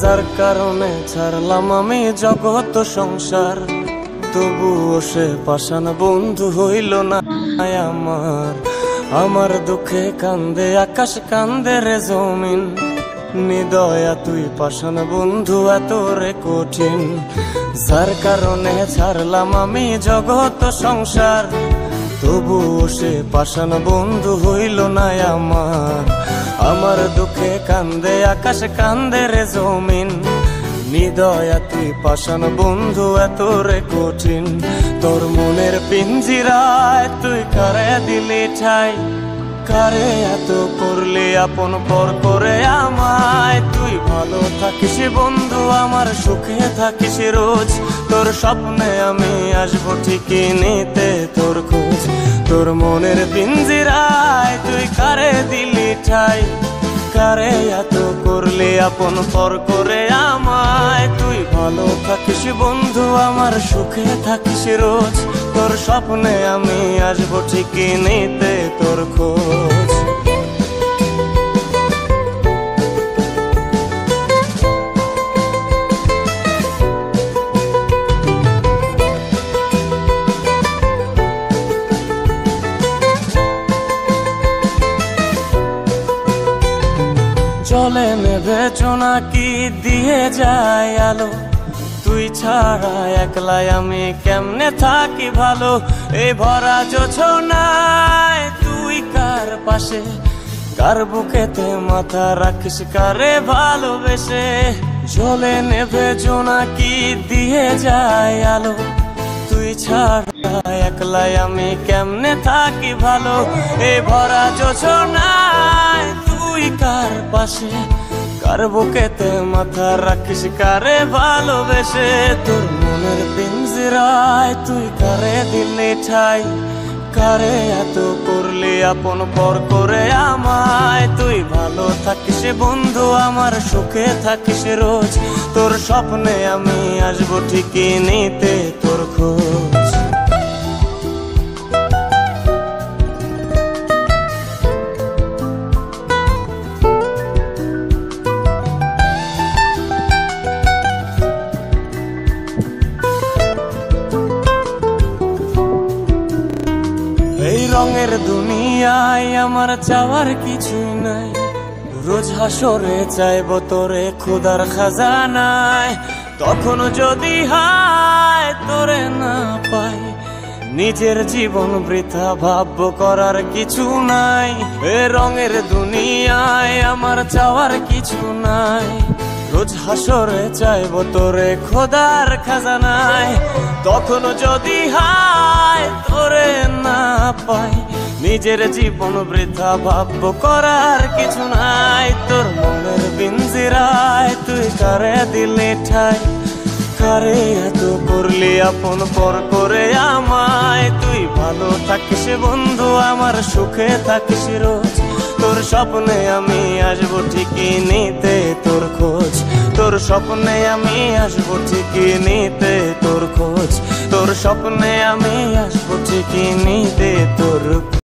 যার কারণে ছাড়লাম আমি জগৎ সংসার, তবুও সে পাষাণ বন্ধু হইল না আমার। আমার দুঃখে কান্দে আকাশ, কান্দে রে জমিন, নিদয়া তুই পাষাণ বন্ধু এত রে কঠিন। যার কারণে ছাড়লাম আমি জগৎ সংসার, তবুও সে পাষাণ বন্ধু হইল না আমার। আমার দুঃখে কান্দে আকাশ, কান্দে রে জমিন, নিদয়া তুই পাষাণ বন্ধু এত রে কঠিন। তোর মনের পিঞ্জিরায় তুই কারে দিলি ঠাই, কারে এত করলি আপন পর করে আমায়। তুই ভালো থাকিস বন্ধু আমার, সুখে থাকিস রোজ, তোর স্বপ্নে আমি আসবো ঠিকই নিতে তোর খোঁজ। তোর মনের পিঞ্জিরায় তুই কারে দিলি ঠাই, কারে এত করলি আপন পর করে আমায়। তুই ভালো থাকিস বন্ধু আমার, সুখে থাকিস রোজ, তোর স্বপ্নে আমি আসবো ঠিকই নিতে তোর খোঁজ। জলে নেবে জোনাকি দিয়ে যায় আলো, তুই ছাড়া একলাই আমি কেমনে থাকি ভালো। এই ভরা জোছনায় তুই কার পাশে, কার বুকেতে মাথা রাখিস কারে ভালোবেসে। জলে নেবে জোনাকি দিয়ে যায় আলো, তুই ছাড়া একলাই আমি কেমনে থাকি ভালো। এই ভরা জোছনায় তুই কার পাশে, কার বুকেতে মাথা রাখিস কারে ভালোবেসে। তোর মনের পিঞ্জিরায় তুই কারে দিলি ঠাই, কারে এত করলি আপন পর করে আমায়। তুই ভালো থাকিস বন্ধু আমার, সুখে থাকিস রোজ, তোর স্বপ্নে আমি আসবো ঠিকই নিতে তোর খোঁজ। এই রঙের দুনিয়ায় আমার চাওয়ার কিছুই নাই, রোজ হাসরে চাইব তোরে খোদার খাজানায়। তখন যদি হায় তোরে না পাই, নিজের জীবন বৃথা ভাববো করার কিছু নাই। এ রঙের দুনিয়ায় আমার চাওয়ার কিছু নাই, রোজ হাসরে চাইব তোরে খোদার খাজানায়। তখন যদি হায় তোরে না পাই, নিজের জীবন বৃথা ভাববো করার কিছু নাই। তোর মনের পিঞ্জিরায় তুই কারে দিলি ঠাই, কারে এত করলি আপন পর করে আমায়। তুই ভালো থাকিস বন্ধু আমার, সুখে থাকিস রোজ, তোর স্বপ্নে আমি আসবো ঠিকই নিতে তোর খোঁজ। তোর স্বপ্নে আমি আসবো ঠিকই নিতে তোর খোঁজ, তোর স্বপ্নে আমি আসবো ঠিকই নিতে তোর